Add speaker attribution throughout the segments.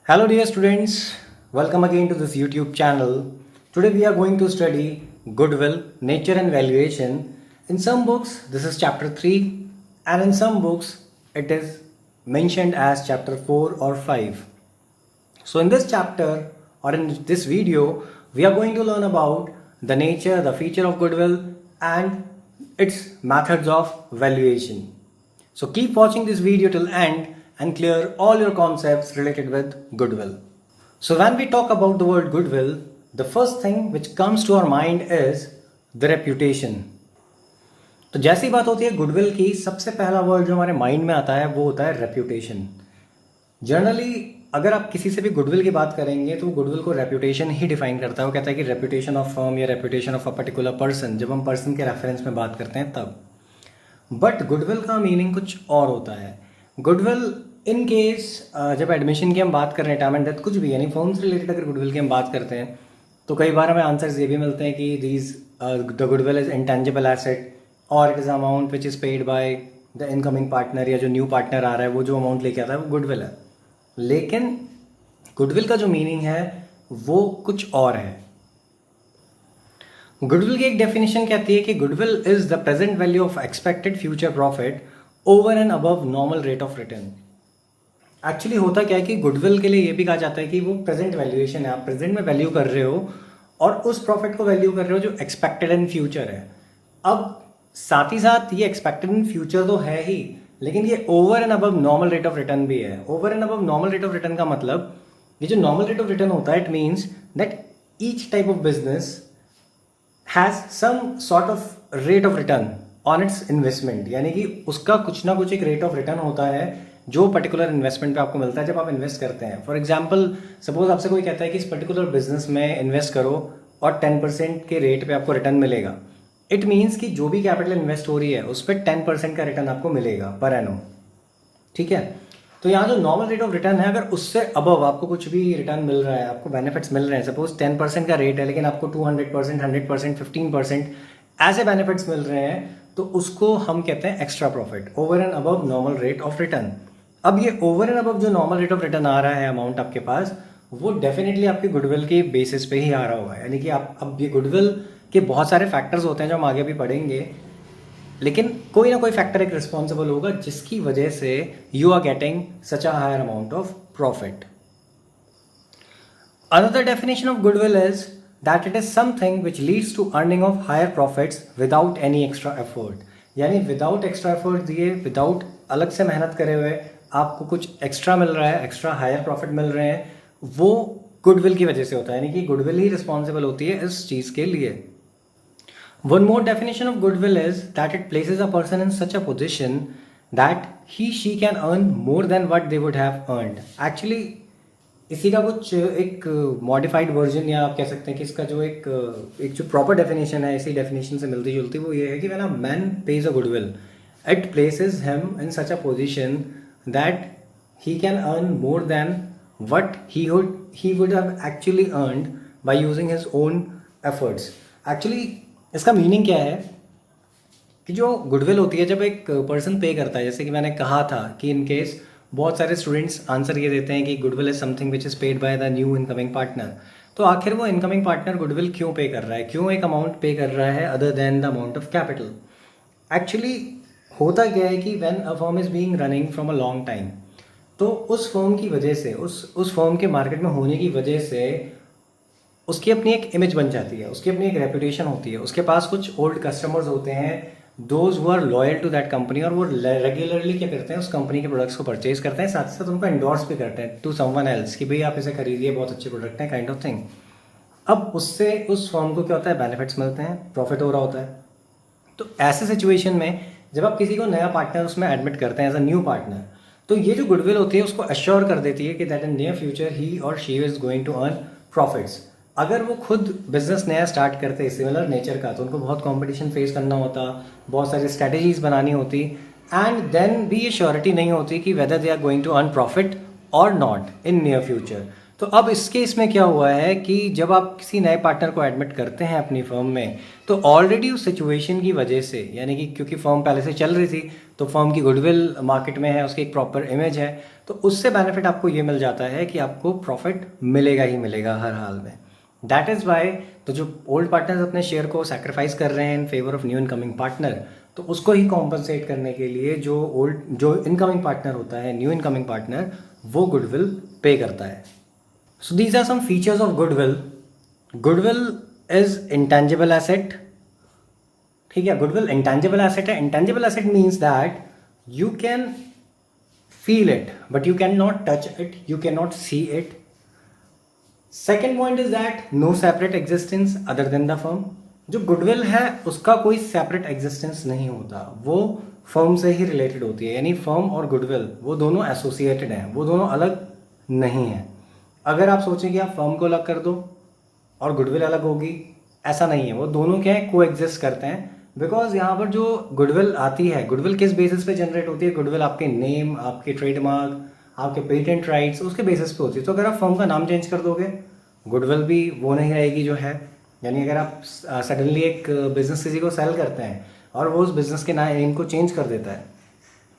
Speaker 1: Hello dear students, welcome again to this YouTube channel. Today we are going to study goodwill, nature and valuation. In some books this is chapter 3 and in some books it is mentioned as chapter 4 or 5. So in this chapter or in this video we are going to learn about the nature, the feature of goodwill and its methods of valuation. So keep watching this video till end and clear all your concepts related with goodwill. So when we talk about the word goodwill, the first thing which comes to our mind is the reputation. तो जैसी बात होती है goodwill की, सबसे पहला word जो हमारे माइंड में आता है वो होता है रेप्यूटेशन. जनरली अगर आप किसी से भी गुडविल की बात करेंगे तो गुडविल को रेप्यूटेशन ही डिफाइन करता है. वो कहता है कि रेप्यूटेशन ऑफ फर्म या reputation of a particular person, जब हम पर्सन के रेफरेंस में बात करते हैं तब. बट गुडविल का मीनिंग कुछ और होता है. गुडविल इन केस जब एडमिशन की हम बात कर रहे हैं, टाइम एंड डेथ कुछ भी, यानी फर्म से रिलेटेड अगर गुडविल की हम बात करते हैं तो कई बार हमें आंसर्स ये भी मिलते हैं कि these the goodwill is intangible asset और it is amount which is paid by the incoming partner, या जो न्यू पार्टनर आ रहा है वो जो अमाउंट लेके आता है वो गुडविल है. लेकिन गुडविल का जो मीनिंग है वो कुछ और है. गुडविल की एक डेफिनेशन कहती है कि goodwill is the present value of expected future profit over and above normal rate of return. Actually होता क्या है कि गुडविल के लिए ये भी कहा जाता है कि वो प्रेजेंट वैल्यूएशन है, आप प्रेजेंट में वैल्यू कर रहे हो और उस प्रॉफिट को वैल्यू कर रहे हो जो एक्सपेक्टेड इन फ्यूचर है. अब साथ ही साथ ये एक्सपेक्टेड इन फ्यूचर तो है ही, लेकिन ये over and above normal rate of return भी है. Over and above normal rate of return का मतलब, ये जो नॉर्मल रेट ऑफ रिटर्न होता है, it means that each type of business has some sort of rate of return on its investment. यानी कि उसका कुछ ना कुछ एक रेट ऑफ रिटर्न होता है जो पर्टिकुलर इन्वेस्टमेंट पे आपको मिलता है जब आप इन्वेस्ट करते हैं. फॉर एग्जांपल सपोज आपसे कोई कहता है कि इस पर्टिकुलर बिजनेस में इन्वेस्ट करो और 10% के रेट पे आपको रिटर्न मिलेगा. इट मीन्स कि जो भी कैपिटल इन्वेस्ट हो रही है उस पर 10% का रिटर्न आपको मिलेगा पर एनम. ठीक है, तो यहाँ जो नॉर्मल रेट ऑफ रिटर्न है, अगर उससे अबव आपको कुछ भी रिटर्न मिल रहा है, आपको बेनिफिट्स मिल रहे हैं, सपोज 10% का रेट है लेकिन आपको 200%, 100%, 15% ऐसे बेनिफिट्स मिल रहे हैं, तो उसको हम कहते हैं extra profit, over and above normal rate of return. अब ये ओवर एंड अबव जो नॉर्मल रेट ऑफ रिटर्न आ रहा है अमाउंट आपके पास, वो डेफिनेटली आपके गुडविल के बेसिस पे ही आ रहा होगा. यानी कि आप, अब ये गुडविल के बहुत सारे फैक्टर्स होते हैं जो हम आगे भी पढ़ेंगे, लेकिन कोई ना कोई फैक्टर एक रिस्पॉन्सिबल होगा जिसकी वजह से you are getting such a higher amount of profit. Another definition of goodwill is that it is something which leads to earning of higher profits without any extra effort. यानी without extra effort दिए, without अलग से मेहनत करे हुए आपको कुछ extra मिल रहा है, एक्स्ट्रा हायर प्रॉफिट मिल रहे हैं, वो गुडविल की वजह से होता है. यानी कि गुडविल ही रिस्पॉन्सिबल होती है इस चीज़ के लिए. One more definition of goodwill is that it places a person in such a position that she can earn more than what they would have earned. Actually इसी का कुछ एक मॉडिफाइड वर्जन, या आप कह सकते हैं कि इसका जो एक जो प्रॉपर डेफिनेशन है इसी डेफिनेशन से मिलती जुलती, वो ये है कि when a man pays a goodwill, it places him in such a position that he can earn more than what he would have actually earned by using his own efforts. Actually इसका meaning क्या है कि जो goodwill होती है जब एक person पे करता है, जैसे कि मैंने कहा था कि इन केस बहुत सारे स्टूडेंट्स आंसर ये देते हैं कि goodwill is something which is paid by the new incoming partner. तो आखिर वो इनकमिंग पार्टनर गुडविल क्यों पे कर रहा है, क्यों एक अमाउंट पे कर रहा है other than the amount of capital. Actually होता क्या है कि when a firm is being running from a long time, तो उस फर्म की वजह से, उस फर्म के मार्केट में होने की वजह से उसकी अपनी एक इमेज बन जाती है, उसकी अपनी एक रेपुटेशन होती है, उसके पास कुछ ओल्ड कस्टमर्स होते हैं, those who are loyal to that company, और वो रेगुलरली क्या करते हैं, उस कंपनी के प्रोडक्ट्स को परचेज करते हैं, साथ साथ उनको एंडोर्स भी करते हैं टू समवन एल्स कि भाई आप इसे खरीदिए, बहुत अच्छे प्रोडक्ट हैं, काइंड ऑफ थिंग. अब उससे उस फर्म को क्या होता है, बेनिफिट्स मिलते हैं, प्रॉफिट हो रहा होता है. तो ऐसे सिचुएशन में जब आप किसी को नया पार्टनर उसमें एडमिट करते हैं एज अ न्यू पार्टनर, तो ये जो गुडविल होती है उसको अश्योर कर देती है कि that in near future he और she is going to earn profits. अगर वो खुद बिजनेस नया स्टार्ट करते सिमिलर नेचर का, तो उनको बहुत कंपटीशन फेस करना होता, बहुत सारी स्ट्रैटेजीज बनानी होती, एंड देन भी ये श्योरिटी नहीं होती कि whether they are going to earn profit और नॉट इन नियर फ्यूचर. तो अब इस केस में क्या हुआ है कि जब आप किसी नए पार्टनर को एडमिट करते हैं अपनी फर्म में, तो ऑलरेडी उस सिचुएशन की वजह से, यानी कि क्योंकि फर्म पहले से चल रही थी तो फर्म की गुडविल मार्केट में है, उसकी एक प्रॉपर इमेज है, तो उससे बेनिफिट आपको ये मिल जाता है कि आपको प्रॉफिट मिलेगा ही मिलेगा हर हाल में। दैट इज़ वाई तो जो ओल्ड पार्टनर्स अपने शेयर को सेक्रीफाइस कर रहे हैं in favour of new incoming partner, तो उसको ही कॉम्पनसेट करने के लिए जो इनकमिंग पार्टनर होता है, न्यू इनकमिंग पार्टनर, वो गुडविल पे करता है। So these are some features of goodwill. Goodwill is intangible asset. ठीक है, गुडविल इंटेंजिबल एसेट है। Intangible asset means that you can feel it but you can not touch it, you can not see it. Second point is that no separate existence other than the firm. जो goodwill है उसका कोई separate existence नहीं होता, वो firm से ही related होती है, यानी फर्म और गुडविल वो दोनों एसोसिएटेड हैं, वो दोनों अलग नहीं हैं। अगर आप सोचें कि आप फर्म को अलग कर दो और गुडविल अलग होगी, ऐसा नहीं है, वो दोनों क्या है, को एग्जिस्ट करते हैं। बिकॉज यहाँ पर जो गुडविल आती है, गुडविल किस बेसिस पे जनरेट होती है? गुडविल आपके नेम, आपके ट्रेडमार्क, आपके पेटेंट राइट्स, उसके बेसिस पे होती है। तो अगर आप फर्म का नाम चेंज कर दोगे, गुडविल भी वो नहीं रहेगी जो है। यानी अगर आप सडनली एक बिजनेस किसी को सेल करते हैं और वो उस बिजनेस के नेम को चेंज कर देता है,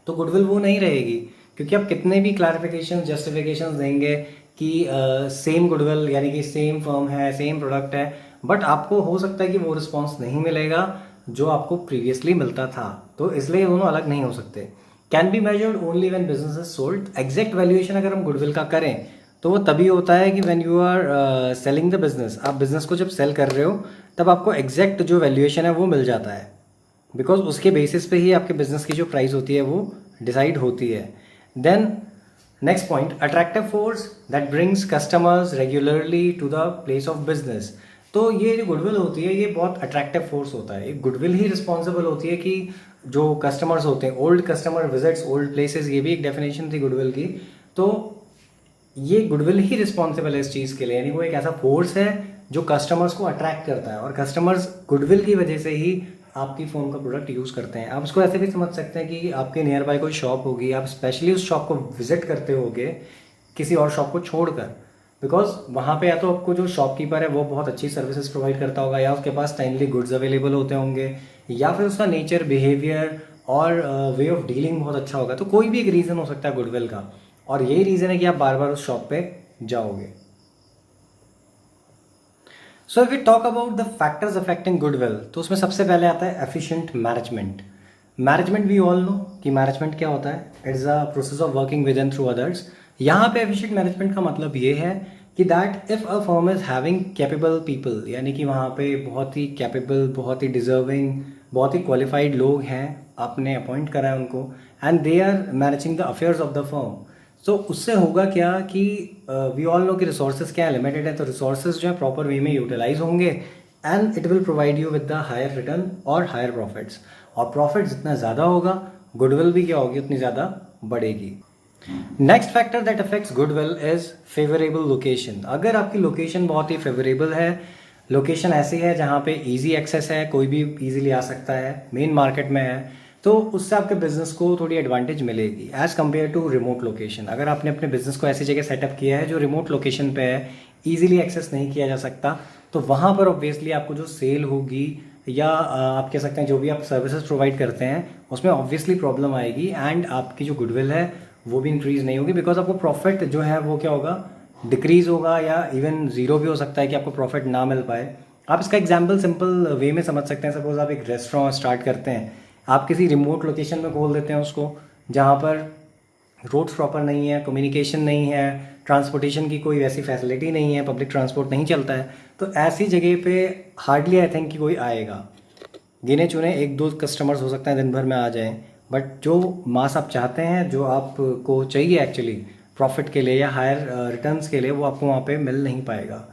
Speaker 1: तो गुडविल वो नहीं रहेगी, क्योंकि आप कितने भी क्लैरिफिकेशन, जस्टिफिकेशन देंगे कि सेम गुडविल, यानी कि सेम फर्म है, सेम प्रोडक्ट है, बट आपको हो सकता है कि वो रिस्पॉन्स नहीं मिलेगा जो आपको प्रीवियसली मिलता था। तो इसलिए दोनों अलग नहीं हो सकते। Can be measured only when business is sold. Exact valuation अगर हम गुडविल का करें तो वो तभी होता है कि when you are selling the business. आप बिजनेस को जब सेल कर रहे हो तब आपको एग्जैक्ट जो वैल्यूएशन है वो मिल जाता है, बिकॉज उसके बेसिस पे ही आपके बिजनेस की जो प्राइस होती है वो डिसाइड होती है। Then next point, attractive force that brings customers regularly to the place of business. तो ये जो गुडविल होती है ये बहुत अट्रैक्टिव फोर्स होता है। एक गुडविल ही रिस्पॉन्सिबल होती है कि जो कस्टमर्स होते हैं, old customer visits old places, ये भी एक डेफिनेशन थी गुडविल की। तो ये गुडविल ही रिस्पॉन्सिबल है इस चीज़ के लिए, यानी वो एक ऐसा फोर्स है जो कस्टमर्स को अट्रैक्ट करता है, और कस्टमर्स गुडविल की वजह से ही आपकी फ़ोन का प्रोडक्ट यूज़ करते हैं। आप उसको ऐसे भी समझ सकते हैं कि आपके नियर बाय कोई शॉप होगी, आप स्पेशली उस शॉप को विजिट करते होगे किसी और शॉप को छोड़कर, बिकॉज वहाँ पे या तो आपको जो शॉपकीपर है वो बहुत अच्छी सर्विसेज प्रोवाइड करता होगा, या उसके पास टाइमली गुड्स अवेलेबल होते होंगे, या फिर उसका नेचर, बिहेवियर और वे ऑफ डीलिंग बहुत अच्छा होगा। तो कोई भी एक रीज़न हो सकता है गुडविल का, और यही रीज़न है कि आप बार बार उस शॉप पे जाओगे। So if we talk about the factors affecting goodwill, तो उसमें सबसे पहले आता है efficient management. Management we all know कि मैनेजमेंट क्या होता है, it is a process of working with and through others. यहाँ पे एफिशिएंट मैनेजमेंट का मतलब ये है कि that if a firm is having capable people, यानी कि वहाँ पे बहुत ही कैपेबल, बहुत ही डिजर्विंग, बहुत ही क्वालिफाइड लोग हैं, आपने अपॉइंट करा है उनको, and they are managing the affairs of the firm. तो उससे होगा क्या कि वी ऑल नो कि रिसोर्सेज क्या है, लिमिटेड है, तो रिसोर्सेज जो है प्रॉपर वे में यूटिलाइज होंगे and it will provide you with the higher return और हायर प्रॉफिट्स। और प्रॉफिट जितना ज़्यादा होगा, गुडविल भी क्या होगी, उतनी ज़्यादा बढ़ेगी। Next factor that affects goodwill is favourable location. अगर आपकी लोकेशन बहुत ही फेवरेबल है, लोकेशन ऐसी है जहाँ पे इजी एक्सेस है, कोई भी इजीली आ सकता है, मेन मार्केट में है, तो उससे आपके बिजनेस को थोड़ी एडवांटेज मिलेगी as compare to remote location. अगर आपने अपने बिजनेस को ऐसी जगह सेटअप किया है जो रिमोट लोकेशन पे है, ईजिली एक्सेस नहीं किया जा सकता, तो वहाँ पर ऑब्वियसली आपको जो सेल होगी, या आप कह सकते हैं जो भी आप सर्विसेज प्रोवाइड करते हैं, उसमें ऑब्वियसली प्रॉब्लम आएगी एंड आपकी जो गुडविल है वो भी इंक्रीज़ नहीं होगी, बिकॉज आपको प्रॉफिट जो है वो क्या होगा, डिक्रीज़ होगा, या इवन ज़ीरो भी हो सकता है कि आपको प्रॉफिट ना मिल पाए। आप इसका एग्जाम्पल सिंपल वे में समझ सकते हैं। सपोज आप एक रेस्टोरेंट स्टार्ट करते हैं, आप किसी रिमोट लोकेशन में खोल देते हैं उसको, जहाँ पर रोड्स प्रॉपर नहीं है, कम्युनिकेशन नहीं है, ट्रांसपोर्टेशन की कोई वैसी फैसिलिटी नहीं है, पब्लिक ट्रांसपोर्ट नहीं चलता है, तो ऐसी जगह पे हार्डली आई थिंक कि कोई आएगा। गिने चुने एक दो कस्टमर्स हो सकते हैं दिन भर में आ जाएं, बट जो मास आप चाहते हैं, जो आपको चाहिए एक्चुअली प्रॉफिट के लिए या हायर रिटर्न्स के लिए, वो आपको वहाँ पे मिल नहीं पाएगा।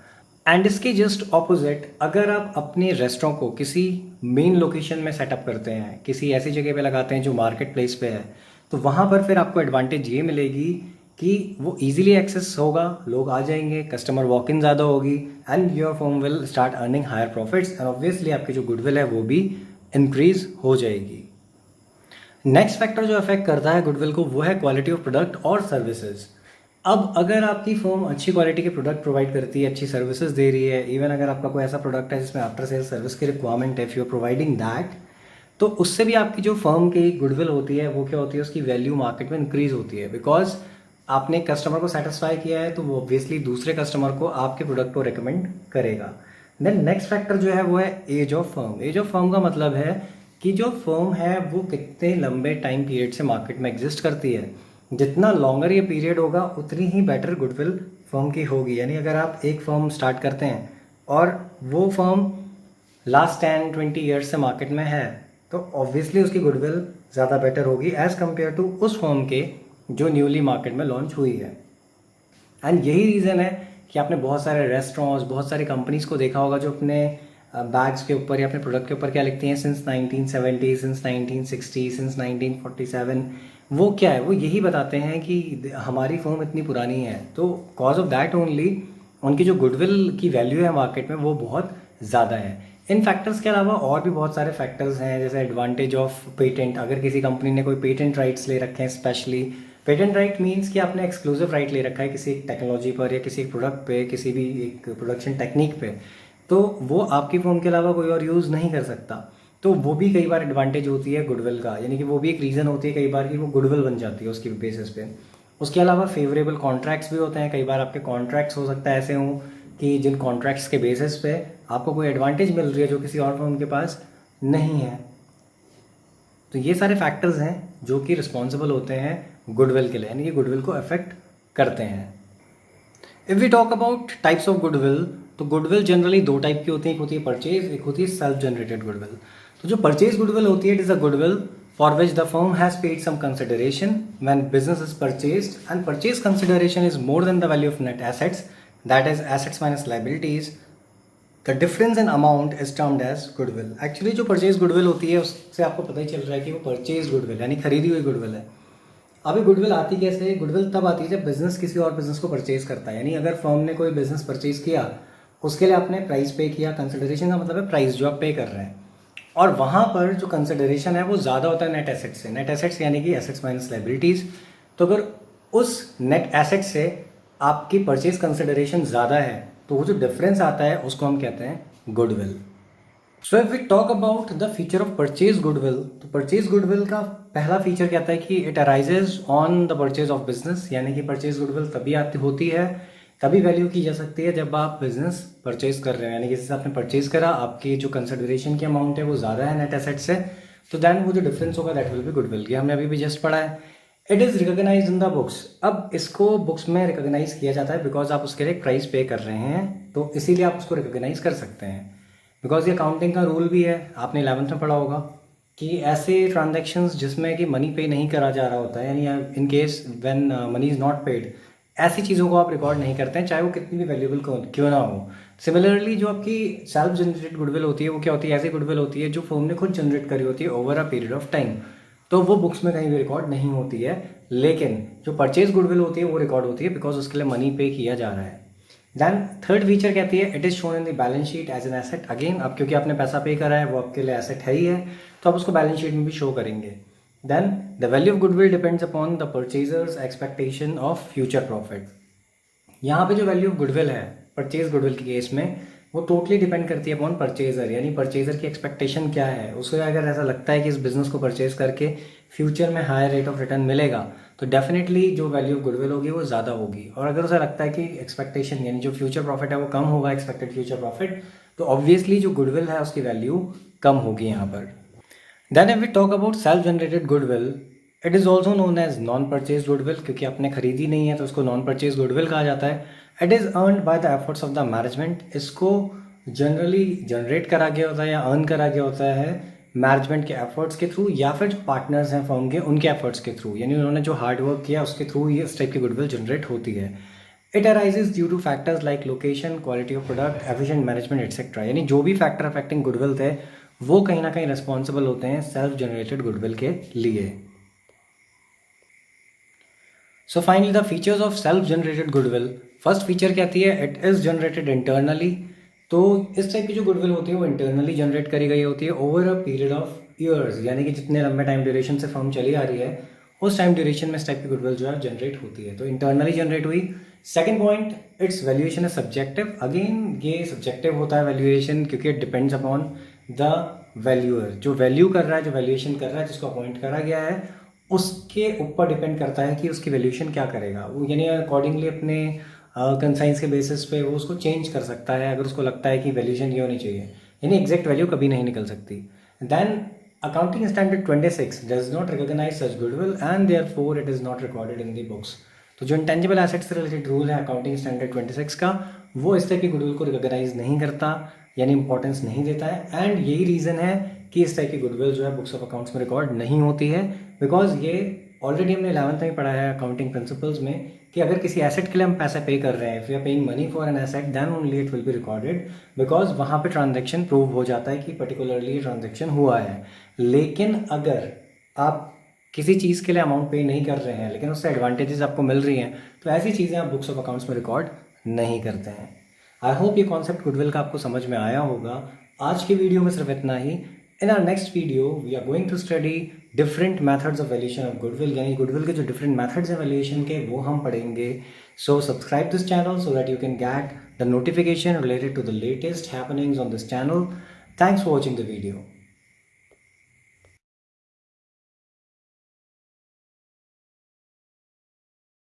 Speaker 1: एंड इसके जस्ट ऑपोजिट, अगर आप अपने रेस्टोरेंट को किसी मेन लोकेशन में सेटअप करते हैं, किसी ऐसी जगह पे लगाते हैं जो मार्केट प्लेस पे है, तो वहाँ पर फिर आपको एडवांटेज ये मिलेगी कि वो इजीली एक्सेस होगा, लोग आ जाएंगे, कस्टमर वॉक इन ज़्यादा होगी, and your firm will start earning higher profits, and obviously आपकी जो गुडविल है वो भी इंक्रीज हो जाएगी। नेक्स्ट फैक्टर जो अफेक्ट करता है गुडविल को वो है क्वालिटी ऑफ प्रोडक्ट और सर्विसेज। अब अगर आपकी फर्म अच्छी क्वालिटी के प्रोडक्ट प्रोवाइड करती है, अच्छी सर्विसेज दे रही है, इवन अगर आपका कोई ऐसा प्रोडक्ट है जिसमें आफ्टर सेल सर्विस की रिक्वायरमेंट है, if you are providing that, तो उससे भी आपकी जो फर्म की गुडविल होती है वो क्या होती है, उसकी वैल्यू मार्केट में इंक्रीज होती है। बिकॉज आपने कस्टमर को सेटिस्फाई किया है तो वो ऑब्वियसली दूसरे कस्टमर को आपके प्रोडक्ट को रिकमेंड करेगा। देन नेक्स्ट फैक्टर जो है वो है age of firm. Age of firm का मतलब है कि जो फर्म है वो कितने लंबे टाइम पीरियड से मार्केट में एग्जिस्ट करती है। जितना लॉन्गर ये पीरियड होगा उतनी ही बेटर गुडविल फर्म की होगी। यानी अगर आप एक फर्म स्टार्ट करते हैं और वो फर्म लास्ट 10-20 ईयर्स से मार्केट में है तो ऑब्वियसली उसकी गुडविल ज़्यादा बेटर होगी एज़ कम्पेयर टू उस फर्म के जो न्यूली मार्केट में लॉन्च हुई है। एंड यही रीज़न है कि आपने बहुत सारे रेस्टोरेंट्स, बहुत सारी कंपनीज़ को देखा होगा जो अपने बैग्स के ऊपर या अपने प्रोडक्ट के ऊपर क्या लिखते हैं, सिंस 1970, सिंस 1960, सिंस 1947। वो क्या है, वो यही बताते हैं कि हमारी फर्म इतनी पुरानी है। तो कॉज ऑफ दैट ओनली उनकी जो गुडविल की वैल्यू है मार्केट में वो बहुत ज़्यादा है। इन फैक्टर्स के अलावा और भी बहुत सारे फैक्टर्स हैं, जैसे एडवांटेज ऑफ पेटेंट। अगर किसी कंपनी ने कोई पेटेंट राइट्स ले रखे हैं, स्पेशली पेटेंट राइट मीन्स कि आपने एक्सक्लूसिव राइट ले रखा है किसी एक टेक्नोलॉजी पर या किसी एक प्रोडक्ट पे, किसी भी एक प्रोडक्शन टेक्निक पे, तो वो आपकी फर्म के अलावा कोई और यूज़ नहीं कर सकता। तो वो भी कई बार एडवांटेज होती है गुडविल का, यानी कि वो भी एक रीज़न होती है कई बार कि वो गुडविल बन जाती है उसकी बेसिस पे। उसके अलावा फेवरेबल कॉन्ट्रैक्ट्स भी होते हैं। कई बार आपके कॉन्ट्रैक्ट्स हो सकता है ऐसे हों कि जिन कॉन्ट्रैक्ट्स के बेसिस पे आपको कोई एडवांटेज मिल रही है जो किसी और फर्म के पास नहीं है। तो ये सारे फैक्टर्स हैं जो कि रिस्पॉन्सिबल होते हैं गुडविल के लिए, यानी कि गुडविल को अफेक्ट करते हैं। If we talk about types of goodwill, तो गुडविल जनरली दो टाइप की होती है, एक होती है परचेज, एक होती है सेल्फ जनरेटेड गुडविल। तो जो परचेज गुडविल होती है, it is a goodwill for which the firm has paid some consideration when business is purchased, and purchase consideration is more than the value of net assets, that is assets minus liabilities. The difference in amount is termed as goodwill. Actually जो purchase goodwill होती है उससे आपको पता ही चल रहा है कि वो परचेज गुडविल यानी खरीदी हुई गुडविल है। अभी गुडविल आती कैसे है? गुडविल तब आती है जब बिजनेस किसी और बिजनेस को परचेज करता है। यानी अगर फर्म ने कोई बिजनेस परचेज किया, उसके लिए आपने प्राइस पे किया। कंसिडरेशन का मतलब है प्राइस जो आप पे कर रहे हैं, और वहाँ पर जो कंसिडरेशन है वो ज़्यादा होता है नेट एसेट्स से। नेट एसेट्स यानी कि एसेट्स माइनस लाइबिलिटीज़। तो अगर उस नेट एसेट से आपकी परचेज कंसिडरेशन ज़्यादा है तो वो जो डिफरेंस आता है उसको हम कहते हैं goodwill. So if we talk about the feature of purchase goodwill, तो परचेज गुडविल का पहला फीचर कहता है कि it arises on the purchase of business. यानी कि परचेज गुडविल तभी आती होती है, तभी वैल्यू की जा सकती है जब आप बिजनेस परचेज कर रहे हैं। यानी कि जैसे आपने परचेज करा, आपकी जो कंसिडरेशन की अमाउंट है वो ज़्यादा है नेट एसेट से, तो दैन वो जो डिफरेंस होगा दैट विल बी गुडविल। ये हमने अभी भी जस्ट पढ़ा है। It is recognise in the books. अब इसको बुक्स में रिकॉग्नाइज किया जाता है बिकॉज आप उसके लिए एक प्राइस पे कर रहे हैं, तो इसीलिए आप उसको रिकॉग्नाइज कर सकते हैं। बिकॉज ये अकाउंटिंग का रूल भी है, आपने 11th में पढ़ा होगा कि ऐसे ट्रांजैक्शंस जिसमें कि मनी पे नहीं करा जा रहा होता है, यानी in case when money is not paid, ऐसी चीज़ों को आप रिकॉर्ड नहीं करते हैं, चाहे वो कितनी भी वैल्यूबल क्यों ना हो। सिमिलरली जो आपकी सेल्फ जनरेटेड गुडविल होती है वो क्या होती है? ऐसी गुडविल होती है जो फर्म ने खुद जनरेट करी होती है over a period of time, तो वो बुक्स में कहीं भी रिकॉर्ड नहीं होती है। लेकिन जो परचेज गुडविल होती है वो रिकॉर्ड होती है बिकॉज उसके लिए मनी पे किया जा रहा है। देन थर्ड फीचर कहती है it is shown in the balance sheet as an asset. Again अब क्योंकि आपने पैसा पे करा है वो आपके लिए एसेट है ही है, तो आप उसको बैलेंस शीट में भी शो करेंगे। Then the value of goodwill depends upon the purchaser's expectation of future profit. यहाँ पे जो वैल्यू ऑफ गुडविल है परचेज गुडविल के केस में, वो टोटली डिपेंड करती है अपॉन परचेजर। यानी परचेजर की एक्सपेक्टेशन क्या है, उसे अगर ऐसा लगता है कि इस बिजनेस को परचेज करके फ्यूचर में हायर रेट ऑफ रिटर्न मिलेगा तो डेफिनेटली जो वैल्यू ऑफ गुडविल होगी वो ज़्यादा होगी। और अगर उसे लगता है कि एक्सपेक्टेशन यानी जो फ्यूचर प्रॉफिट है वो कम होगा, एक्सपेक्टेड फ्यूचर प्रॉफिट, तो ऑब्वियसली जो गुडविल है उसकी वैल्यू कम होगी यहाँ पर। Then if we talk about self generated goodwill, it is also known as non purchase goodwill, क्योंकि आपने खरीदी नहीं है तो उसको नॉन परचेज गुडविल कहा जाता है। It is earned by the efforts of the management. इसको जनरली जनरेट करा गया होता है या अर्न करा गया होता है मैनेजमेंट के एफर्ट्स के थ्रू, या फिर जो पार्टनर्स हैं फर्म के उनके एफर्ट्स के थ्रू, यानी उन्होंने जो हार्ड वर्क किया उसके थ्रू ये इस टाइप की गुडविल जनरेट होती है। It arises due two factors like location, quality of product, efficient management etcetera. यानी जो भी फैक्टर अफेक्टिंग गुडविल थे वो कहीं ना कहीं रिस्पॉन्सिबल होते हैं सेल्फ जनरेटेड गुडविल के लिए। So finally the features of self generated goodwill. First feature कहती है इट इज़ जनरेटेड इंटरनली। तो इस टाइप की जो गुडविल होती है वो इंटरनली जनरेट करी गई होती है over a period of years, यानी कि जितने लंबे टाइम ड्यूरेशन से फर्म चली आ रही है उस टाइम ड्यूरेशन में इस टाइप की गुडविल जो है जनरेट होती है। तो इंटरनली जनरेट हुई। Second point, it's valuation is subjective. Again ये सब्जेक्टिव होता है वैल्यूएशन, क्योंकि it depends upon the valuer. जो वैल्यू कर रहा है, जो वैल्यूएशन कर रहा है, जिसको अपॉइंट करा गया है, उसके ऊपर डिपेंड करता है कि उसकी वैल्यूएशन क्या करेगा वो, यानी अकॉर्डिंगली अपने कंसाइंस के बेसिस पे वो उसको चेंज कर सकता है अगर उसको लगता है कि वैल्यूएशन ये होनी चाहिए, यानी एग्जैक्ट वैल्यू कभी नहीं निकल सकती। Then accounting standard 26 does not recognise such goodwill and therefore it is not recorded in the books. तो जो इंटेंजिबल एसेट्स से रिलेटेड रूल है अकाउंटिंग स्टैंडर्ड 26 का, वो इस तरह की गुडविल को रिकॉग्नाइज नहीं करता, यानी इंपॉर्टेंस नहीं देता है। एंड यही रीज़न है कि इस तरह की गुडविल जो है बुक्स ऑफ अकाउंट्स में रिकॉर्ड नहीं होती है, बिकॉज ये ऑलरेडी हमने 11th में पढ़ा है अकाउंटिंग प्रिंसिपल्स में कि अगर किसी एसेट के लिए हम पैसा पे कर रहे हैं, if you are paying money for an asset, then only it will be recorded, because वहाँ पे ट्रांजैक्शन प्रूव हो जाता है कि पर्टिकुलरली ट्रांजैक्शन हुआ है। लेकिन अगर आप किसी चीज़ के लिए अमाउंट पे नहीं कर रहे हैं लेकिन उससे एडवांटेजेस आपको मिल रही हैं, तो ऐसी चीज़ें आप बुक्स ऑफ अकाउंट्स में रिकॉर्ड नहीं करते हैं। आई होप ये कॉन्सेप्ट गुडविल का आपको समझ में आया होगा। आज की वीडियो में सिर्फ इतना ही। In our next video we are going to study different methods of valuation of goodwill, यानी गुडविल के जो डिफरेंट मेथड्स हैं वैल्यूएशन के, वो हम पढ़ेंगे। So subscribe this channel so that you can get the notification related to the latest happenings on this channel. Thanks for watching the video.